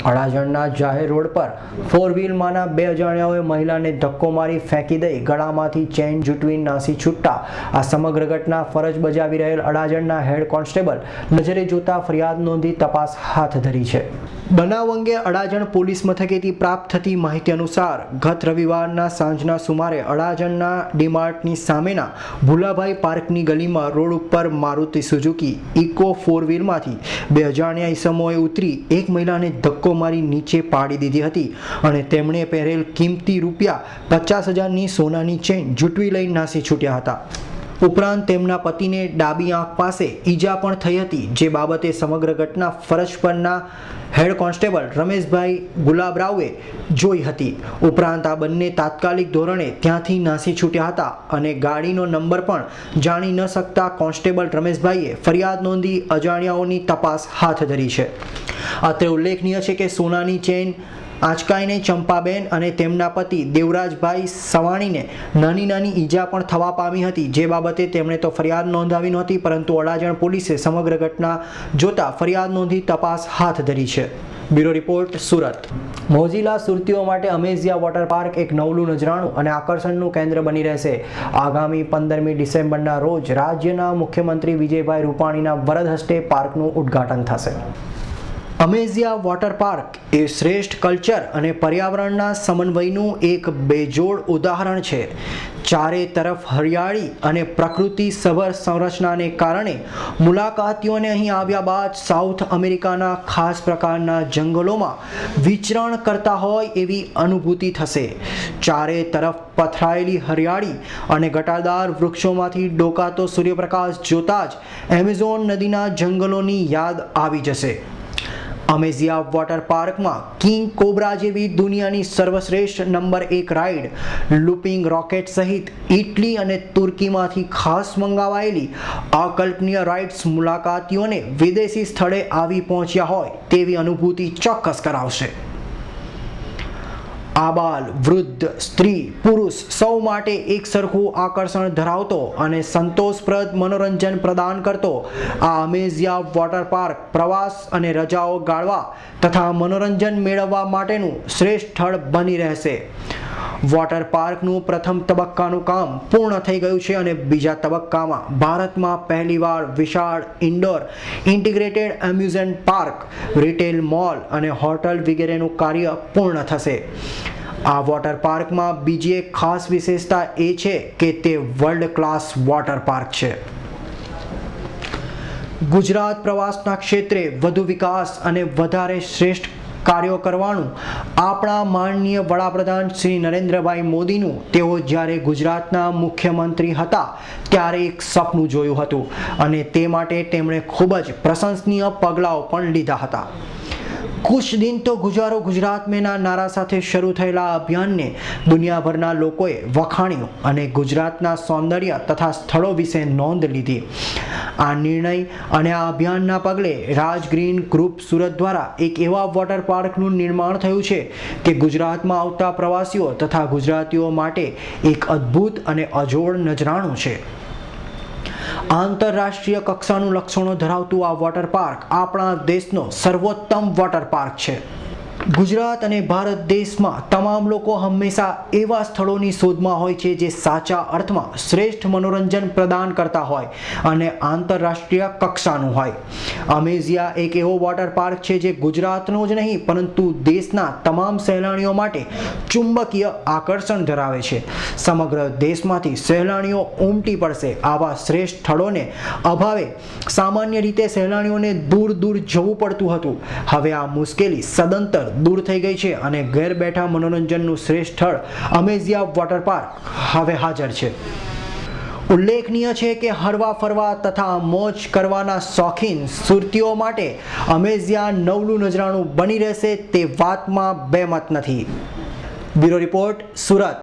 અડાજણના જાહેર રોડ પર ફોર વ્હીલમાંના બે અજાણ્યાઓએ મહિલાને ધક્કો મારી ફેંકી દઈ ગળામાંથી ચેઇન જૂટવી નાસી છૂટતા આ સમગ્ર ઘટના ફરજ બજાવી રહેલ અડાજણના હેડ કોન્સ્ટેબલ નજરે જોતા ફરિયાદ નોંધી તપાસ હાથ ધરી છે। બનાવ અંગે અડાજણ પોલીસ મથકેથી પ્રાપ્ત થતી માહિતી અનુસાર ગત રવિવારના સાંજના સુમારે અડાજણના ડીમાર્ટની સામેના ભુલાભાઈ પાર્કની ગલીમાં રોડ ઉપર મારુતિ સુઝુકી ઇકો ફોર વ્હીલમાંથી બે અજાણ્યા ઈસમોએ ઉતરી એક મહિલાને ધક્કો મારી નીચે પાડી દીધી હતી અને તેમણે પહેરેલ કિંમતી ₹50,000ની સોનાની ચેઇન જૂટવી લઈ નાસી છૂટ્યા હતા। ઉપરાંત તેમના પતિને ડાબી આંખ પાસે ઈજા પણ થઈ હતી, જે બાબતે સમગ્ર ઘટના ફરજ પરના હેડ કોન્સ્ટેબલ રમેશભાઈ ગુલાબરાવે જોઈ હતી। ઉપરાંત આ બંને તાત્કાલિક ધોરણે ત્યાંથી નાસી છૂટ્યા હતા અને ગાડીનો નંબર પણ જાણી ન શકતા કોન્સ્ટેબલ રમેશભાઈએ ફરિયાદ નોંધી અજાણ્યાઓની તપાસ હાથ ધરી છે। અત્રે ઉલ્લેખનીય છે કે સોનાની ચેઇન આંચકાઈને ચંપાબેન અને તેમના પતિ દેવરાજભાઈ સવાણીને નાની નાની ઈજા પણ થવા પામી હતી, જે બાબતે તેમણે તો ફરિયાદ નોંધાવી નહોતી, પરંતુ અડાજણ પોલીસે સમગ્ર ઘટના જોતા ફરિયાદ નોંધી તપાસ હાથ ધરી છે। Bureau report, Surat. મોજીલા સુરતીઓ માટે અમેઝિયા વોટર પાર્ક એક નવલું નજરાણું અને આકર્ષણનું કેન્દ્ર બની રહેશે। આગામી 15મી ડિસેમ્બરના રોજ રાજ્યના મુખ્યમંત્રી વિજયભાઈ રૂપાણીના વરદ હસ્તે પાર્કનું ઉદ્ઘાટન થશે। અમેઝિયા વોટર પાર્ક એ શ્રેષ્ઠ કલ્ચર અને પર્યાવરણના સમન્વયનું એક બેજોડ ઉદાહરણ છે। ચારે તરફ હરિયાળી અને પ્રકૃતિ સભર સંરચનાને કારણે મુલાકાતીઓને અહીં આવ્યા બાદ સાઉથ અમેરિકાના ખાસ પ્રકારના જંગલોમાં વિચરણ કરતા હોય એવી અનુભૂતિ થશે। ચારે તરફ પથરાયેલી હરિયાળી અને ઘટાદાર વૃક્ષોમાંથી ડોકાતો સૂર્યપ્રકાશ જોતા જ એમેઝોન નદીના જંગલોની યાદ આવી જશે। અમેઝિયા વોટર પાર્કમાં કિંગ કોબ્રા જેવી દુનિયાની સર્વશ્રેષ્ઠ નંબર 1 રાઇડ, લૂપિંગ રોકેટ સહિત ઇટલી અને તુર્કીમાંથી ખાસ મંગાવાયેલી અકલ્પનીય રાઇડ્સ મુલાકાતીઓને વિદેશી સ્થળે આવી પહોંચ્યા હોય તેવી અનુભૂતિ ચોક્કસ કરાવશે। આબાલ, વૃદ્ધ, સ્ત્રી, પુરુષ સૌ માટે એક સરખું આકર્ષણ ધરાવતો અને સંતોષપ્રદ મનોરંજન પ્રદાન કરતો આ અમેઝિયા વોટર પાર્ક પ્રવાસ અને રજાઓ ગાળવા તથા મનોરંજન મેળવવા માટેનું શ્રેષ્ઠ સ્થળ બની રહેશે। વોટર પાર્કનું પ્રથમ તબક્કાનું કામ પૂર્ણ થઈ ગયું છે અને બીજા તબક્કામાં ભારતમાં પહેલીવાર વિશાળ indoor integrated amusement park, retail mall અને હોટલ વગેરેનું કાર્ય પૂર્ણ થશે। આ વોટર પાર્કમાં બીજી એક ખાસ વિશેષતા એ છે કે તે વર્લ્ડ ક્લાસ વોટર પાર્ક છે। ગુજરાત પ્રવાસના ક્ષેત્રે વધુ વિકાસ અને વધારે શ્રેષ્ઠ કાર્યો કરવાનું આપણા માનનીય વડાપ્રધાન શ્રી નરેન્દ્રભાઈ મોદીનું તેઓ જ્યારે ગુજરાતના મુખ્યમંત્રી હતા ત્યારે એક સપનું જોયું હતું અને તે માટે તેમણે ખૂબ જ પ્રશંસનીય પગલાઓ પણ લીધા હતા। કુછ દિન તો ગુજારો ગુજરાત મેંના નારા સાથે શરૂ થયેલા અભિયાનને દુનિયાભરના લોકોએ વખાણ્યું અને ગુજરાતના સૌંદર્ય તથા સ્થળો વિશે નોંધ લીધી। આ નિર્ણય અને આ અભિયાનના પગલે રાજ ગ્રીન ગ્રુપ સુરત દ્વારા એક એવા વોટર પાર્કનું નિર્માણ થયું છે કે ગુજરાતમાં આવતા પ્રવાસીઓ તથા ગુજરાતીઓ માટે એક અદ્ભુત અને અજોડ નજરાણું છે। આંતરરાષ્ટ્રીય કક્ષાનું લક્ષણો ધરાવતું આ વોટર પાર્ક આપણા દેશનો સર્વોત્તમ વોટર પાર્ક છે। ગુજરાત અને ભારત દેશમાં તમામ લોકો હંમેશા એવા સ્થળોની શોધમાં હોય છે જે સાચા અર્થમાં શ્રેષ્ઠ મનોરંજન પ્રદાન કરતા હોય અને આંતરરાષ્ટ્રીય કક્ષાનું હોય। અમેઝિયા એક એવો વોટર પાર્ક છે જે ગુજરાતનો જ નહીં પરંતુ દેશના તમામ સહેલાણીઓ માટે ચુંબકીય આકર્ષણ ધરાવે છે। સમગ્ર દેશમાંથી સહેલાણીઓ ઉમટી પડશે આવા શ્રેષ્ઠ સ્થળોને અભાવે સામાન્ય રીતે સહેલાણીઓને દૂર દૂર જવું પડતું હતું। હવે આ મુશ્કેલી સદંતર દૂર થઈ ગઈ છે અને ઘેર બેઠા મનોરંજનનું શ્રેષ્ઠ સ્થળ અમેઝિયા વોટર પાર્ક હવે હાજર છે। ઉલ્લેખનીય છે કે હરવા ફરવા તથા મોજ કરવાના શોખીન સુરતીઓ માટે અમેઝિયા નવલું નજરાણું બની રહેશે તે વાતમાં બે મત નથી। Bureau report, Surat.